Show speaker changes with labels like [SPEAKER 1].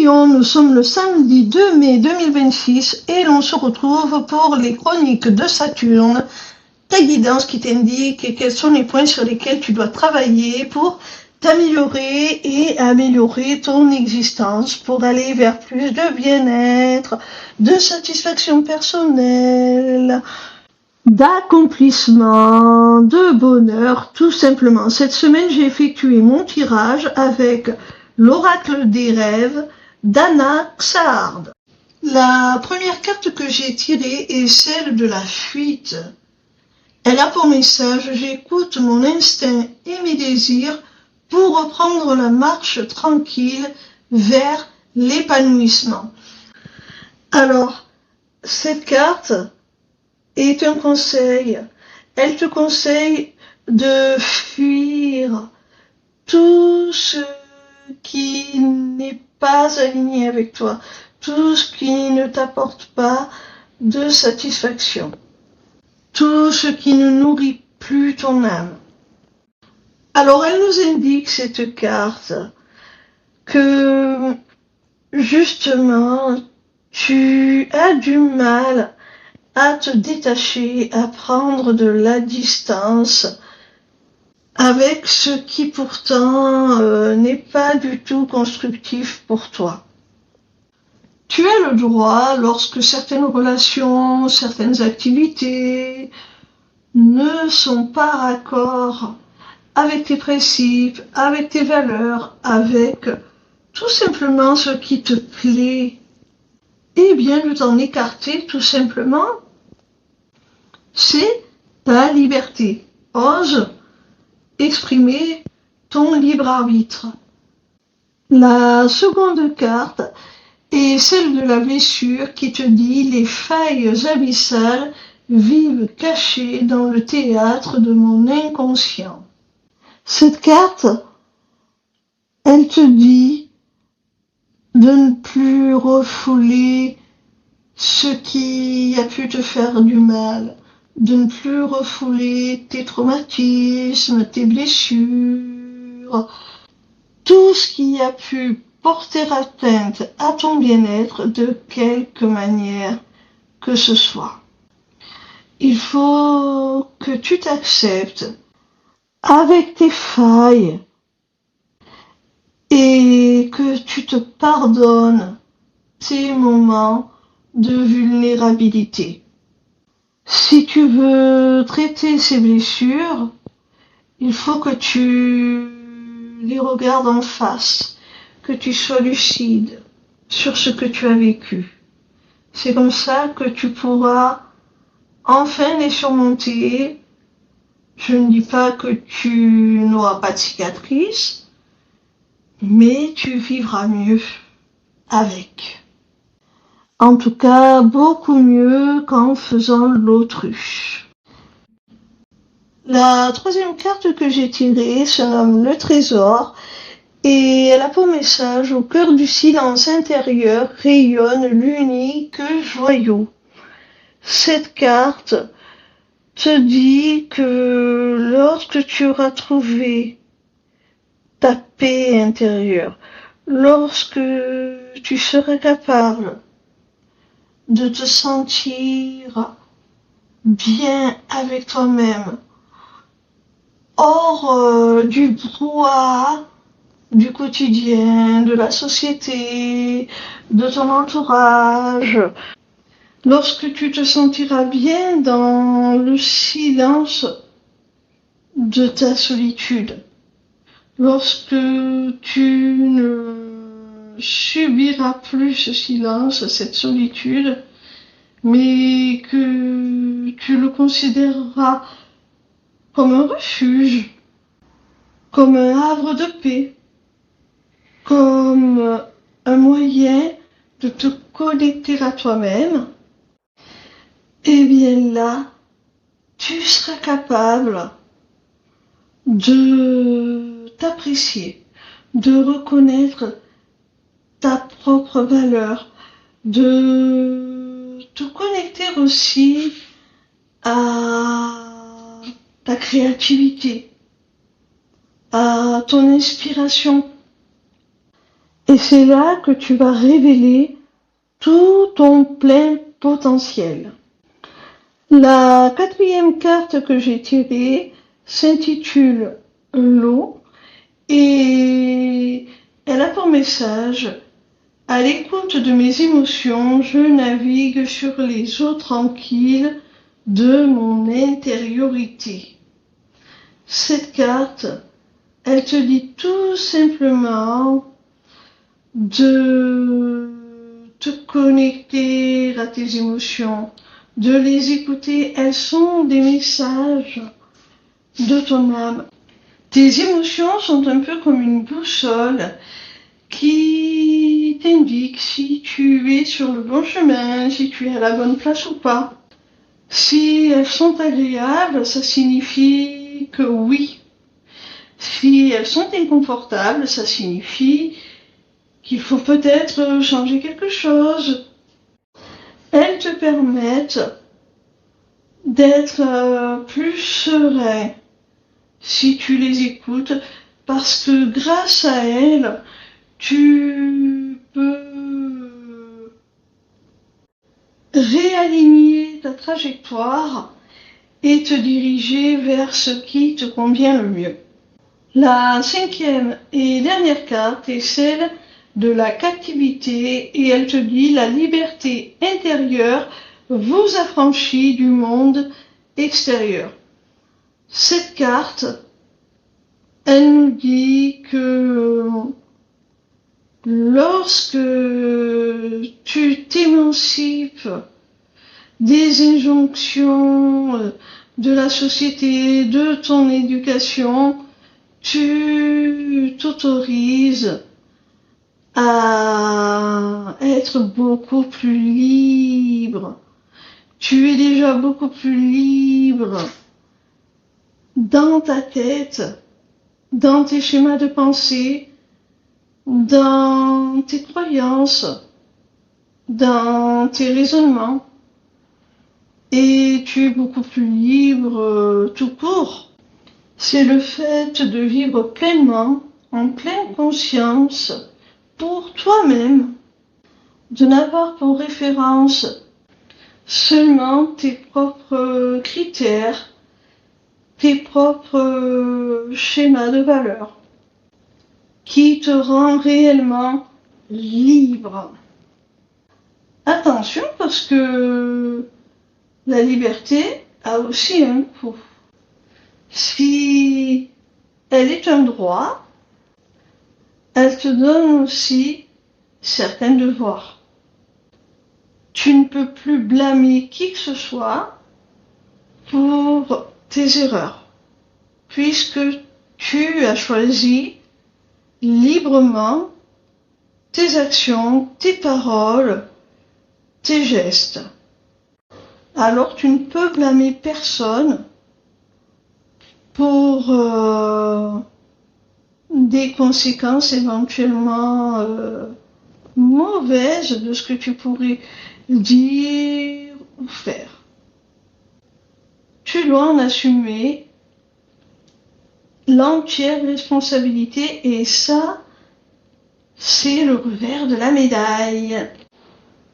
[SPEAKER 1] Lion, nous sommes le samedi 2 mai 2026 et l'on se retrouve pour les chroniques de Saturne, ta guidance qui t'indique quels sont les points sur lesquels tu dois travailler pour t'améliorer et améliorer ton existence, pour aller vers plus de bien-être, de satisfaction personnelle, d'accomplissement, de bonheur, tout simplement. Cette semaine, j'ai effectué mon tirage avec l'oracle des rêves d'Anna Xaard. La première carte que j'ai tirée est celle de la fuite. Elle a pour message: j'écoute mon instinct et mes désirs pour reprendre la marche tranquille vers l'épanouissement. Alors, cette carte est un conseil. Elle te conseille de fuir tout ce qui n'est pas aligné avec toi, tout ce qui ne t'apporte pas de satisfaction, tout ce qui ne nourrit plus ton âme. Alors elle nous indique, cette carte, que justement tu as du mal à te détacher, à prendre de la distance avec ce qui pourtant n'est pas du tout constructif pour toi. Tu as le droit, lorsque certaines relations, certaines activités ne sont pas raccord avec tes principes, avec tes valeurs, avec tout simplement ce qui te plaît, eh bien de t'en écarter tout simplement. C'est ta liberté. Ose exprimer ton libre arbitre. La seconde carte est celle de la blessure qui te dit: les failles abyssales vivent cachées dans le théâtre de mon inconscient. Cette carte, elle te dit de ne plus refouler ce qui a pu te faire du mal, de ne plus refouler tes traumatismes, tes blessures, tout ce qui a pu porter atteinte à ton bien-être de quelque manière que ce soit. Il faut que tu t'acceptes avec tes failles et que tu te pardonnes tes moments de vulnérabilité. Si tu veux traiter ces blessures, il faut que tu les regardes en face, que tu sois lucide sur ce que tu as vécu. C'est comme ça que tu pourras enfin les surmonter. Je ne dis pas que tu n'auras pas de cicatrices, mais tu vivras mieux avec. En tout cas, beaucoup mieux qu'en faisant l'autruche. La troisième carte que j'ai tirée se nomme le trésor et elle a pour message: au cœur du silence intérieur rayonne l'unique joyau. Cette carte te dit que lorsque tu auras trouvé ta paix intérieure, lorsque tu seras capable de te sentir bien avec toi-même, hors du brouhaha du quotidien, de la société, de ton entourage, lorsque tu te sentiras bien dans le silence de ta solitude, lorsque tu ne subiras plus ce silence, cette solitude, mais que tu le considéreras comme un refuge, comme un havre de paix, comme un moyen de te connecter à toi-même, et bien là, tu seras capable de t'apprécier, de reconnaître ta propre valeur, de te connecter aussi à ta créativité, à ton inspiration, Et c'est là que tu vas révéler tout ton plein potentiel. La quatrième carte que j'ai tirée s'intitule l'eau et elle a pour message: à l'écoute de mes émotions, je navigue sur les eaux tranquilles de mon intériorité. Cette carte, elle te dit tout simplement de te connecter à tes émotions, de les écouter. Elles sont des messages de ton âme. Tes émotions sont un peu comme une boussole qui t'indique si tu es sur le bon chemin, si tu es à la bonne place ou pas. Si elles sont agréables, ça signifie que oui. Si elles sont inconfortables, ça signifie qu'il faut peut-être changer quelque chose. Elles te permettent d'être plus serein si tu les écoutes, parce que grâce à elles, tu peux réaligner ta trajectoire et te diriger vers ce qui te convient le mieux. La cinquième et dernière carte est celle de la captivité et elle te dit: la liberté intérieure vous affranchit du monde extérieur. Cette carte, elle nous dit que lorsque tu t'émancipes des injonctions de la société, de ton éducation, tu t'autorises à être beaucoup plus libre. Tu es déjà beaucoup plus libre dans ta tête, dans tes schémas de pensée, dans tes croyances, dans tes raisonnements. Et tu es beaucoup plus libre tout court. C'est le fait de vivre pleinement, en pleine conscience, pour toi-même, de n'avoir pour référence seulement tes propres critères, tes propres schémas de valeurs, qui te rend réellement libre. Attention, parce que la liberté a aussi un coût. Si elle est un droit, elle te donne aussi certains devoirs. Tu ne peux plus blâmer qui que ce soit pour tes erreurs, puisque tu as choisi librement tes actions, tes paroles, tes gestes. Alors tu ne peux blâmer personne pour des conséquences éventuellement mauvaises de ce que tu pourrais dire ou faire. Tu dois en assumer l'entière responsabilité et ça, c'est le revers de la médaille.